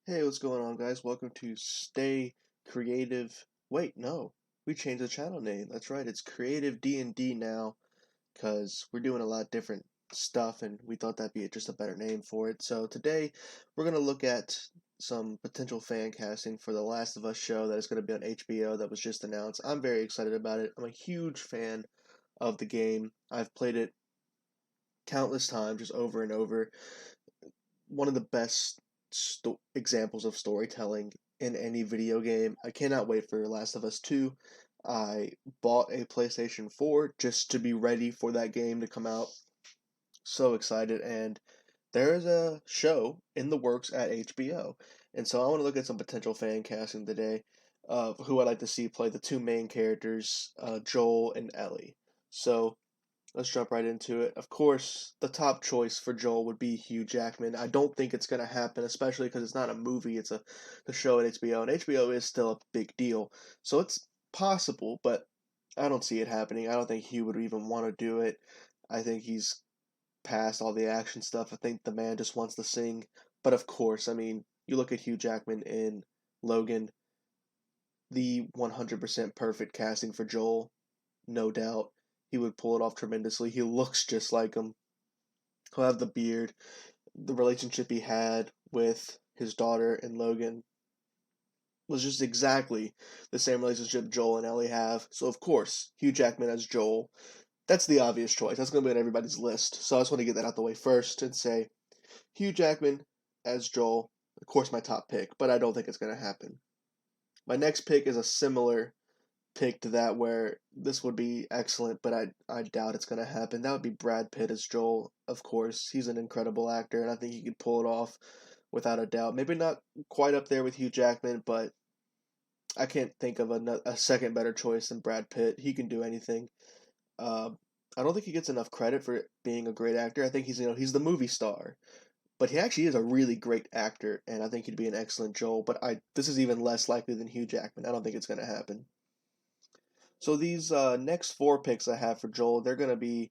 Hey, what's going on, guys? Welcome to Stay Creative. Wait, no, we changed the channel name. That's right, it's Creative D&D now, because we're doing a lot of different stuff, and we thought that'd be just a better name for it. So today, we're gonna look at some potential fan casting for the Last of Us show that is going to be on HBO that was just announced. I'm very excited about it. I'm a huge fan of the game. I've played it countless times, just over and over. One of the best examples of storytelling in any video game. I cannot wait for Last of Us 2. I bought a PlayStation 4 just to be ready for that game to come out. So excited, and there is a show in the works at HBO. And so I want to look at some potential fan casting today of who I'd like to see play the two main characters, Joel and Ellie. So let's jump right into it. Of course, the top choice for Joel would be Hugh Jackman. I don't think it's going to happen, especially because it's not a movie, it's a show at HBO, and HBO is still a big deal. So it's possible, but I don't see it happening. I don't think Hugh would even want to do it. I think he's past all the action stuff. I think the man just wants to sing. But of course, I mean, you look at Hugh Jackman in Logan, the 100% perfect casting for Joel, no doubt. He would pull it off tremendously. He looks just like him. He'll have the beard. The relationship he had with his daughter in Logan was just exactly the same relationship Joel and Ellie have. So, of course, Hugh Jackman as Joel, that's the obvious choice. That's going to be on everybody's list. So, I just want to get that out the way first and say Hugh Jackman as Joel, of course, my top pick, but I don't think it's going to happen. My next pick is a similar pick to that where this would be excellent, but I doubt it's going to happen. That would be Brad Pitt as Joel, of course. He's an incredible actor, and I think he could pull it off without a doubt. Maybe not quite up there with Hugh Jackman, but I can't think of a second better choice than Brad Pitt. He can do anything. Uh, I don't think he gets enough credit for being a great actor. I think he's the movie star, but he actually is a really great actor, and I think he'd be an excellent Joel. But this is even less likely than Hugh Jackman. I don't think it's going to happen. So these next four picks I have for Joel, they're going to be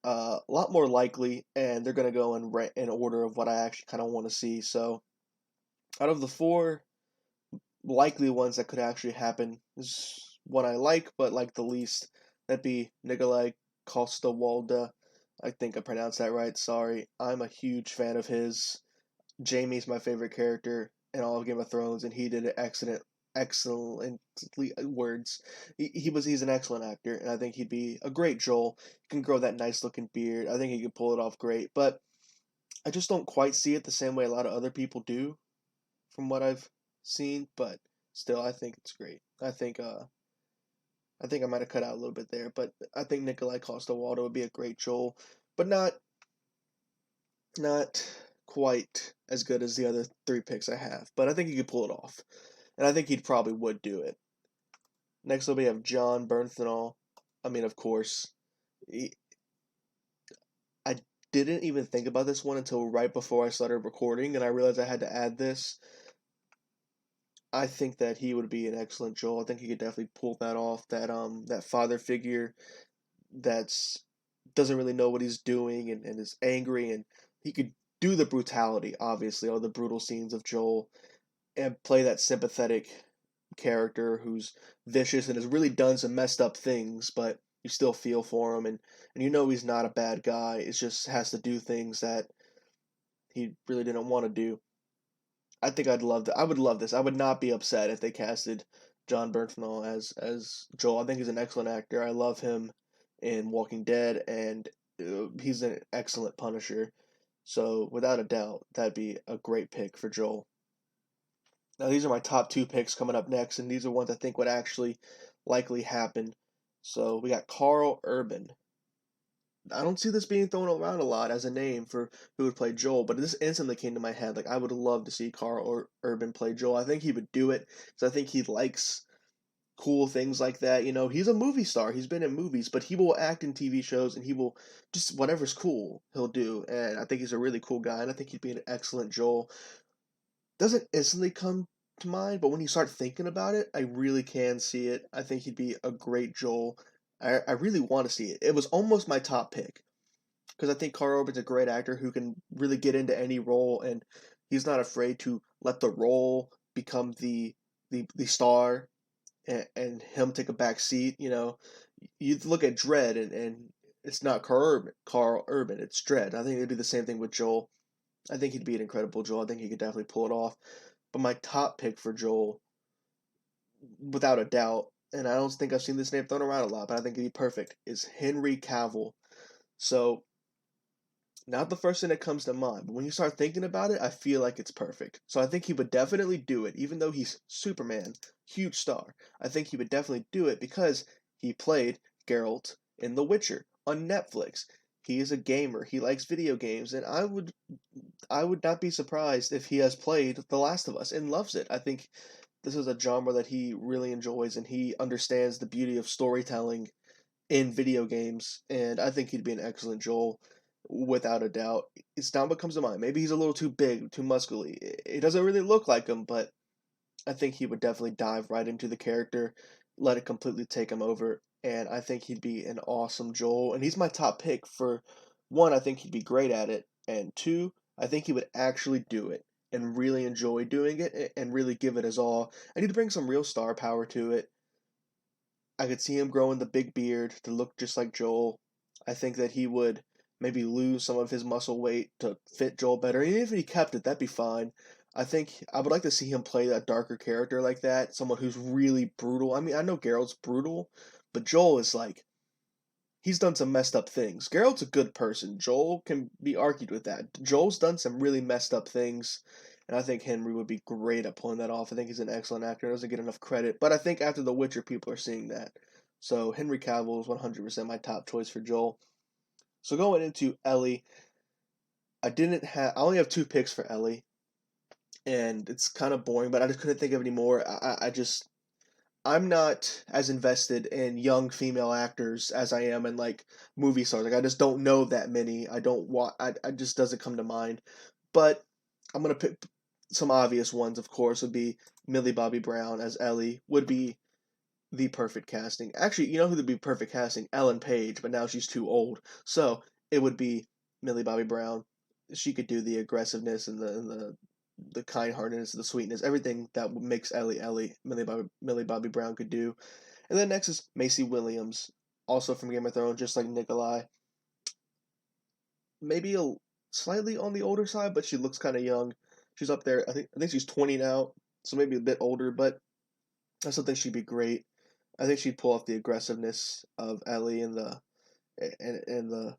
a lot more likely, and they're going to go in order of what I actually kind of want to see. So out of the four likely ones that could actually happen, is one I like, but like the least. That'd be Nikolaj CosterWaldau. I think I pronounced that right. Sorry. I'm a huge fan of his. Jaime's my favorite character in all of Game of Thrones, and he did an excellently words. He's an excellent actor, and I think he'd be a great Joel. He can grow that nice looking beard. I think he could pull it off great, but I just don't quite see it the same way a lot of other people do, from what I've seen. But still, I think it's great. I think I might have cut out a little bit there, but I think Nikolaj Coster-Waldau would be a great Joel, but not quite as good as the other three picks I have, but I think he could pull it off, and I think he probably would do it. Next up, we have Jon Bernthal. I mean, of course, he, I didn't even think about this one until right before I started recording, and I realized I had to add this. I think that he would be an excellent Joel. I think he could definitely pull that off. That father figure that's doesn't really know what he's doing and is angry, and he could do the brutality, obviously, all the brutal scenes of Joel, and play that sympathetic character who's vicious and has really done some messed up things, but you still feel for him, and you know he's not a bad guy. It just has to do things that he really didn't want to do. I think I would love this. I would not be upset if they casted Jon Bernthal as Joel. I think he's an excellent actor. I love him in Walking Dead, and he's an excellent Punisher. So without a doubt, that'd be a great pick for Joel. Now these are my top two picks coming up next, and these are ones I think would actually likely happen. So we got Karl Urban. I don't see this being thrown around a lot as a name for who would play Joel, but this instantly came to my head. Like, I would love to see Karl Urban play Joel. I think he would do it because I think he likes cool things like that. You know, he's a movie star. He's been in movies, but he will act in TV shows, and he will just whatever's cool he'll do. And I think he's a really cool guy, and I think he'd be an excellent Joel. Doesn't instantly come to mind, but when you start thinking about it, I really can see it. I think he'd be a great Joel. I really want to see it. It was almost my top pick because I think Karl Urban's a great actor who can really get into any role, and He's not afraid to let the role become the star, and him take a back seat. You look at Dredd, and it's not Karl Urban, it's Dredd. I think it'd be the same thing with Joel. I think he'd be an incredible Joel. I think he could definitely pull it off. But my top pick for Joel, without a doubt, and I don't think I've seen this name thrown around a lot, but I think he'd be perfect, is Henry Cavill. So, not the first thing that comes to mind, but when you start thinking about it, I feel like it's perfect. So I think he would definitely do it, even though he's Superman, huge star. I think he would definitely do it because he played Geralt in The Witcher on Netflix. He is a gamer. He likes video games, and I would not be surprised if he has played The Last of Us and loves it. I think this is a genre that he really enjoys, and he understands the beauty of storytelling in video games, and I think he'd be an excellent Joel, without a doubt. It's not what comes to mind. Maybe he's a little too big, too muscly. It doesn't really look like him, but I think he would definitely dive right into the character, let it completely take him over, and I think he'd be an awesome Joel. And he's my top pick for one, I think he'd be great at it, and two, I think he would actually do it and really enjoy doing it and really give it his all. And he'd bring some real star power to it. I could see him growing the big beard to look just like Joel. I think that he would maybe lose some of his muscle weight to fit Joel better. Even if he kept it, that'd be fine. I think I would like to see him play that darker character like that, someone who's really brutal. I mean, I know Geralt's brutal, but Joel is like, he's done some messed up things. Geralt's a good person. Joel can be argued with that. Joel's done some really messed up things, and I think Henry would be great at pulling that off. I think he's an excellent actor. Doesn't get enough credit, but I think after The Witcher, people are seeing that. So Henry Cavill is 100% my top choice for Joel. So going into Ellie, I only have two picks for Ellie, and it's kind of boring, but I just couldn't think of any more. I'm not as invested in young female actors as I am in like movie stars. Like I just don't know that many. I don't want. I just doesn't come to mind. But I'm gonna pick some obvious ones. Of course, would be Millie Bobby Brown as Ellie would be the perfect casting. Actually, you know who would be perfect casting? Ellen Page, but now she's too old. So it would be Millie Bobby Brown. She could do the aggressiveness and the kind-heartedness, the sweetness, everything that makes Ellie, Millie Bobby Brown could do. And then next is Maisie Williams, also from Game of Thrones, just like Nikolaj. Maybe slightly on the older side, but she looks kind of young. She's up there. I think she's 20 now, so maybe a bit older, but I still think she'd be great. I think she'd pull off the aggressiveness of Ellie and the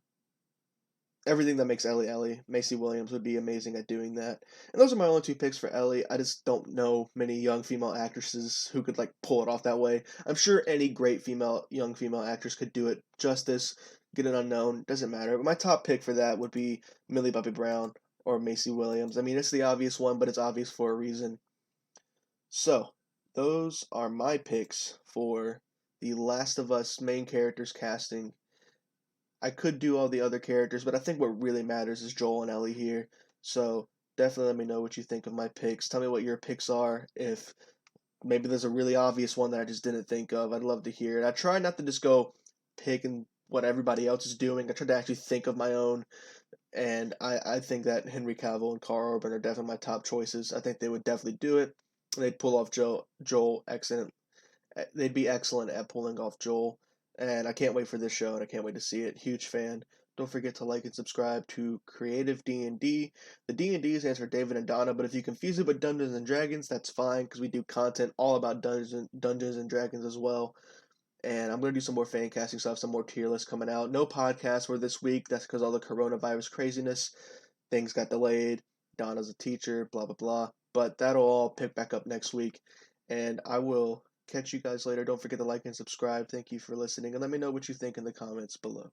everything that makes Ellie Ellie. Maisie Williams would be amazing at doing that. And those are my only two picks for Ellie. I just don't know many young female actresses who could like pull it off that way. I'm sure any great young female actress could do it justice. Get an unknown, doesn't matter. But my top pick for that would be Millie Bobby Brown or Maisie Williams. I mean, it's the obvious one, but it's obvious for a reason. So, those are my picks for the Last of Us main characters casting. I could do all the other characters, but I think what really matters is Joel and Ellie here. So definitely let me know what you think of my picks. Tell me what your picks are. If maybe there's a really obvious one that I just didn't think of, I'd love to hear it. I try not to just go picking what everybody else is doing. I try to actually think of my own. And I think that Henry Cavill and Karl Urban are definitely my top choices. I think they would definitely do it. They'd pull off Joel excellent. They'd be excellent at pulling off Joel. And I can't wait for this show, and I can't wait to see it. Huge fan. Don't forget to like and subscribe to Creative D&D. The D&D stands for David and Donna, but if you confuse it with Dungeons and Dragons, that's fine, because we do content all about Dungeons and Dragons as well. And I'm going to do some more fan casting stuff, some more tier lists coming out. No podcast for this week. That's because all the coronavirus craziness. Things got delayed. Donna's a teacher, blah, blah, blah. But that'll all pick back up next week. And I will catch you guys later. Don't forget to like and subscribe. Thank you for listening. And let me know what you think in the comments below.